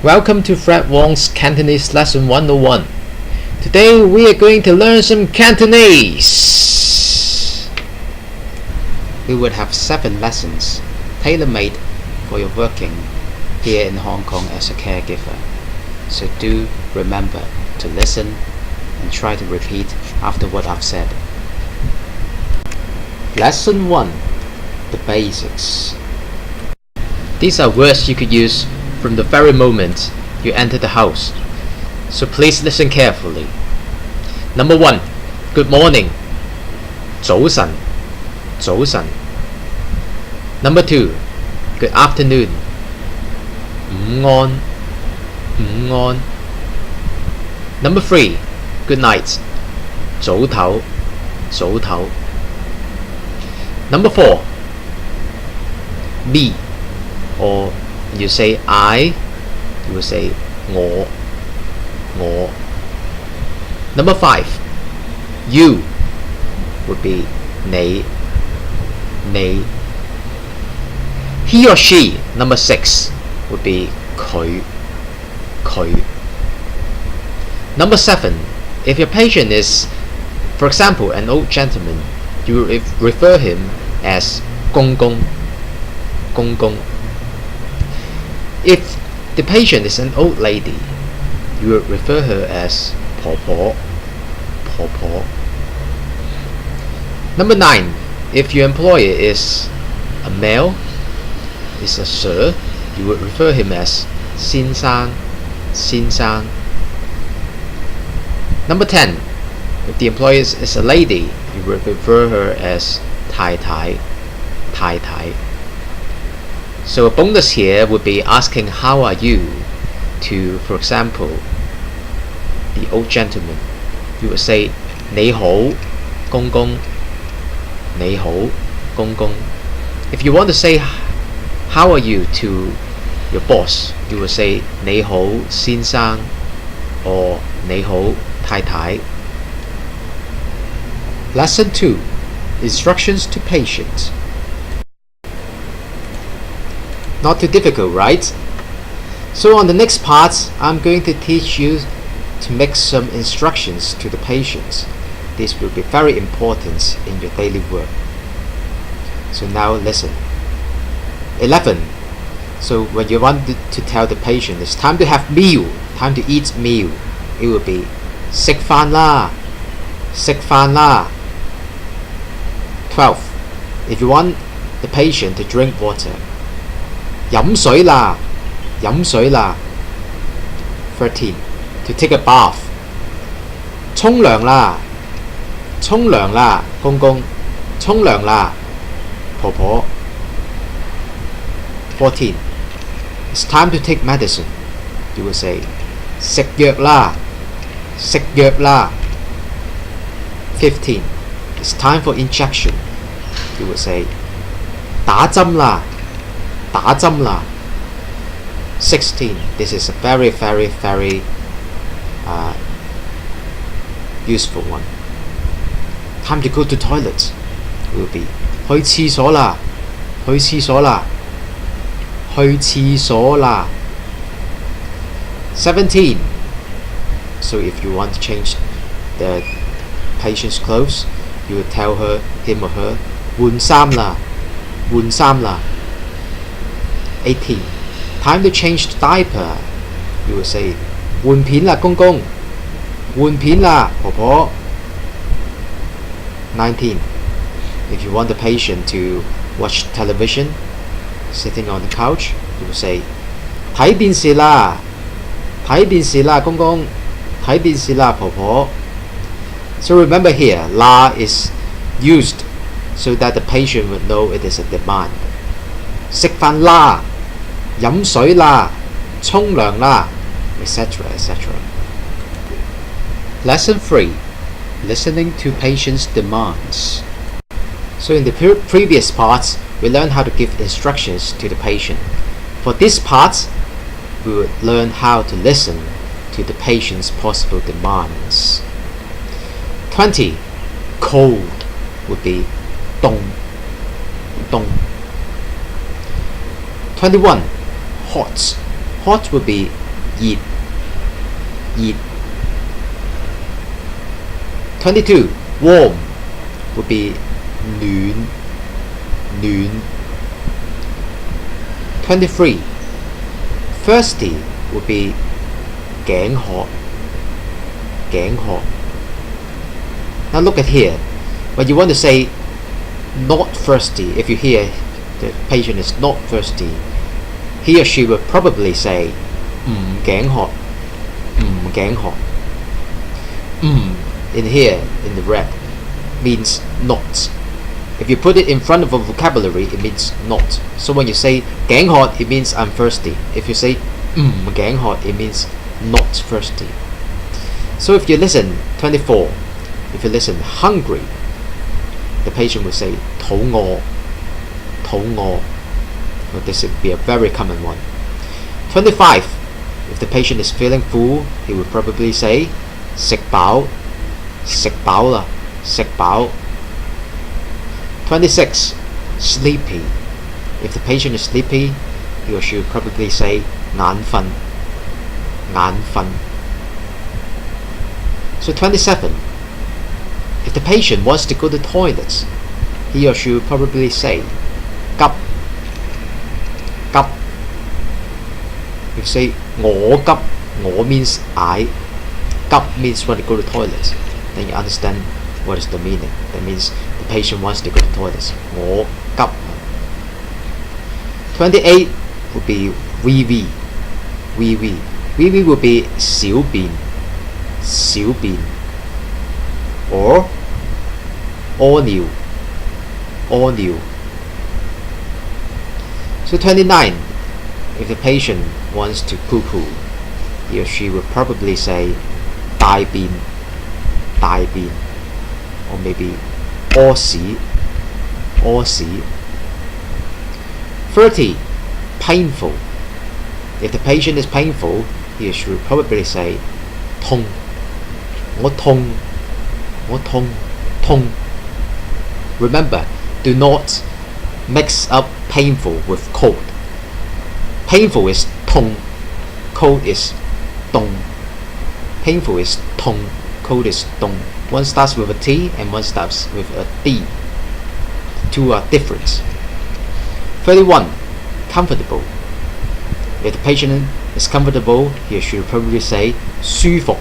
Welcome to Fred Wong's Cantonese Lesson 101. Today we are going to learn some Cantonese. We would have 7 lessons tailor-made for your working here in Hong Kong as a caregiver. So do remember to listen and try to repeat after what I've said. Lesson 1. The basics. These are words you could use from the very moment you enter the house, so please listen carefully. Number 1. Good morning. 早晨 早晨 Number 2. Good afternoon. 午安 午安 Number 3. Good night. 早唞 早唞 Number 4. Me, or you say I, you will say 我 Number 5. You would be 你 He or she, number 6, would be 佢 Number 7. If your patient is, for example, an old gentleman, you will refer him as 公公 If the patient is an old lady, you will refer her as 婆婆 Number 9. If your employer is a male, is a sir, you would refer him as 先生 Number 10. If the employer is a lady, you would refer her as 太太 So a bonus here would be asking how are you to, for example, the old gentleman. You would say 你好公公 你好公公 If you want to say how are you to your boss, you would say 你好先生 or 你好太太 Lesson 2. Instructions to patients. Not too difficult, right? So on the next part, I'm going to teach you to make some instructions to the patients. This will be very important in your daily work. So now listen. 11. So when you want to tell the patient it's time to have meal, time to eat meal, it will be 食飯啦 12. If you want the patient to drink water, 飲水啦 13. To take a bath, 沖涼啦公公沖涼啦婆婆 14. It's time to take medicine. You will say 食藥啦 15. It's time for injection. You will say 打針啦 16. This is a very useful one. Time to go to toilet will be 去廁所啦 17. So if you want to change the patient's clothes, you will tell him or her 換衫啦 18. Time to change the diaper. You will say 換片啦公公換片啦婆婆 19. If you want the patient to watch television sitting on the couch, you will say 睇電視啦公公睇電視啦婆婆 So remember here, la is used so that the patient would know it is a demand. 食飯啦飲水啦沖涼啦 etc. Lesson 3. Listening to patients' demands. So in the previous parts, we learned how to give instructions to the patient. For this part, we would learn how to listen to the patient's possible demands. 20. Cold would be 凍 21. Hot would be 熱熱 22 warm would be 暖暖 23 thirsty would be 頸渴頸渴 Now look at here. When you want to say not thirsty, if you hear the patient is not thirsty, he or she will probably say 唔頸渴唔頸渴 in here, in the red, means not. If you put it in front of a vocabulary, it means not. So when you say 頸渴, it means I'm thirsty. If you say 唔頸渴, it means not thirsty. So if you listen, 24, if you listen hungry, the patient will say 肚餓肚餓 Well, this would be a very common one. 25, if the patient is feeling full, he would probably say 食飽食飽啦食飽 26, sleepy. If the patient is sleepy, he or she would probably say 眼瞓眼瞓 So 27, if the patient wants to go to the toilet, he or she would probably say 急急 If you say 我急 我 means I, 急 means want to go to the toilet, then you understand what is the meaning. That means the patient wants to go to the toilet. 我急 28 would be wee wee wee wee wee wee would be 小便小便 or 屙尿屙尿 So 29, if the patient wants to poo-poo, he or she will probably say 大便大便 or maybe 屙屎屙屎 30, painful. If the patient is painful, he or she will probably say 痛我痛我痛痛 Remember, do not mix up painful with cold. Painful is 痛 cold is 凍 Painful is 痛 cold is 凍 One starts with a T and one starts with a D. The two are different. 31, comfortable. If the patient is comfortable, he or she will probably say 舒服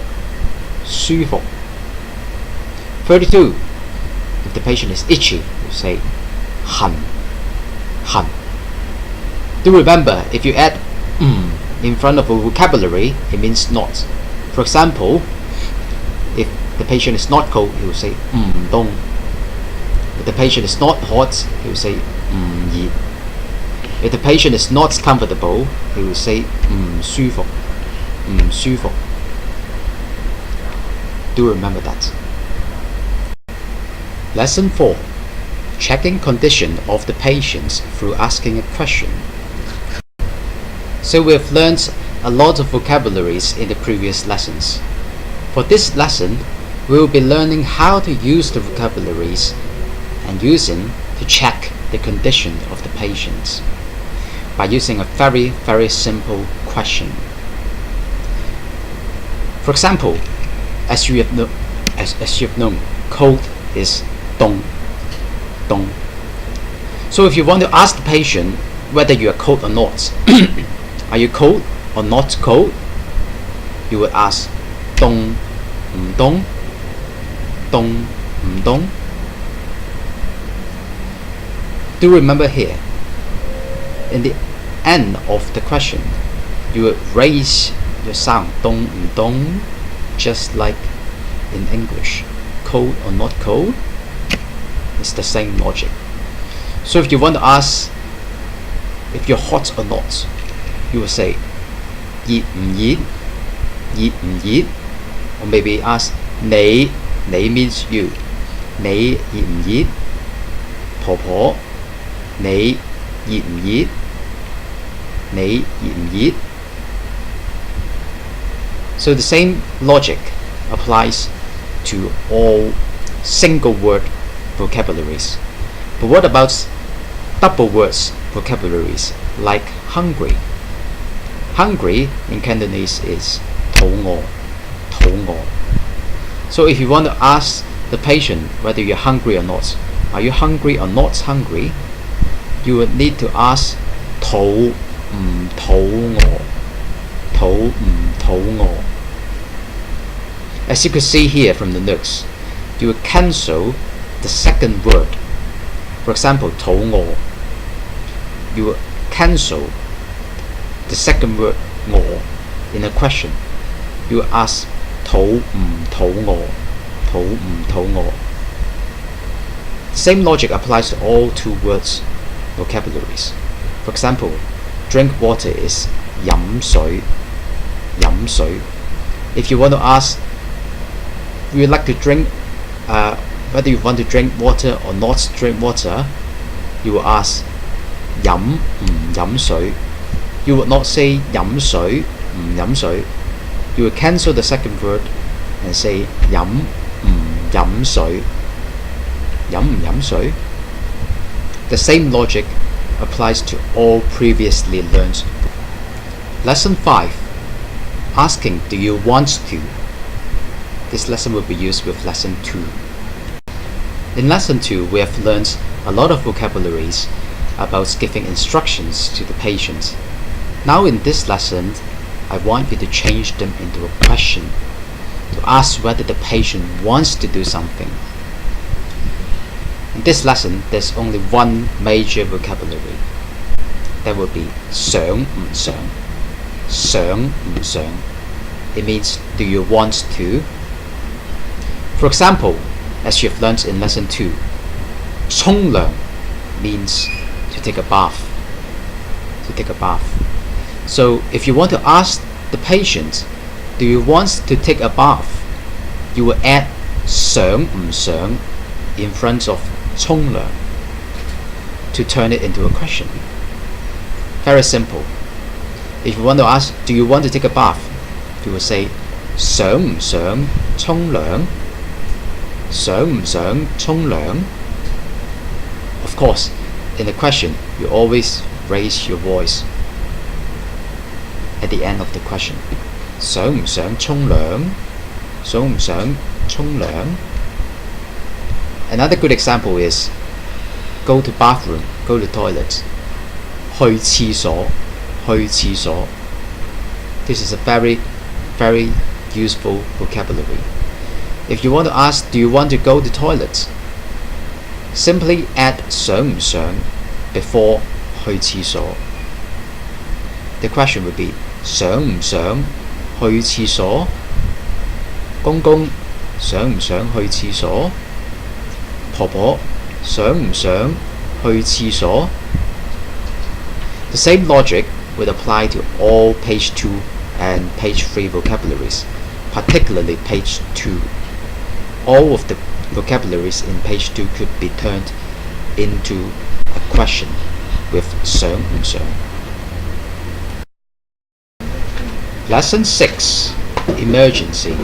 舒服 32, if the patient is itchy, you say 痕痕 Do remember, if you add in front of a vocabulary, it means not. For example, if the patient is not cold, he will say 唔凍 If the patient is not hot, he will say 唔熱 If the patient is not comfortable, he will say 唔舒服唔舒服 Do remember that. Lesson 4. Checking condition of the patients through asking a question. So we have learned a lot of vocabularies in the previous lessons. For this lesson, we will be learning how to use the vocabularies and using to check the condition of the patients by using a very simple question. For example, as you have known, cold is 凍凍 So if you want to ask the patient whether you are cold or not, are you cold or not cold? You would ask 凍唔凍凍唔凍 Do remember here, in the end of the question, you would raise your sound 凍唔凍 just like in English. Cold or not cold? It's the same logic. So if you want to ask if you're hot or not, you will say 熱唔熱熱唔熱 Or maybe ask 你 means you 你熱唔熱婆婆你熱唔熱你熱唔熱 So the same logic applies to all single word vocabularies. But what about double words vocabularies like hungry? Hungry in Cantonese is 肚餓,肚餓. So if you want to ask the patient whether you're hungry or not, are you hungry or not hungry, you would need to ask 肚唔肚餓,肚唔肚餓. As you could see here from the notes, you would cancel the second word. For example, 肚餓, you would cancel the second word 餓 in a question. You would ask 肚唔肚餓,肚唔肚餓. Same logic applies to all two words vocabularies. For example, drink water is 飲水,飲水. If you want to ask would you like to drink whether you want to drink water or not drink water, you will ask 飲唔飲水. You would not say 飲水唔飲水. You will cancel the second word and say 飲唔飲水,飲唔飲水. The same logic applies to all previously learned. Lesson 5. Asking, do you want to? This lesson will be used with lesson 2. In lesson 2, we have learned a lot of vocabularies about giving instructions to the patient. Now in this lesson, I want you to change them into a question, to ask whether the patient wants to do something. In this lesson, there's only one major vocabulary. That will be 想唔想,想唔想. It means, do you want to? For example, as you've learned in lesson 2, 沖涼 means to take a bath. To take a bath. So if you want to ask the patient, do you want to take a bath? You will add 想唔想 in front of 沖涼 to turn it into a question. Very simple. If you want to ask, do you want to take a bath? You will say 想唔想沖涼?想唔想沖涼? Of course, in the question, you always raise your voice at the end of the question. 想唔想沖涼?想唔想沖涼? Another good example is go to bathroom, go to toilet. 去廁所,去廁所. This is a very useful vocabulary. If you want to ask, do you want to go to toilet? Simply add 想唔想 before 去廁所. The question would be 想唔想去廁所?公公想唔想去廁所?婆婆想唔想去廁所? The same logic would apply to all page 2 and page 3 vocabularies, particularly page 2. All of the vocabularies in page 2 could be turned into a question with 想唔想. Lesson 6. Emergency.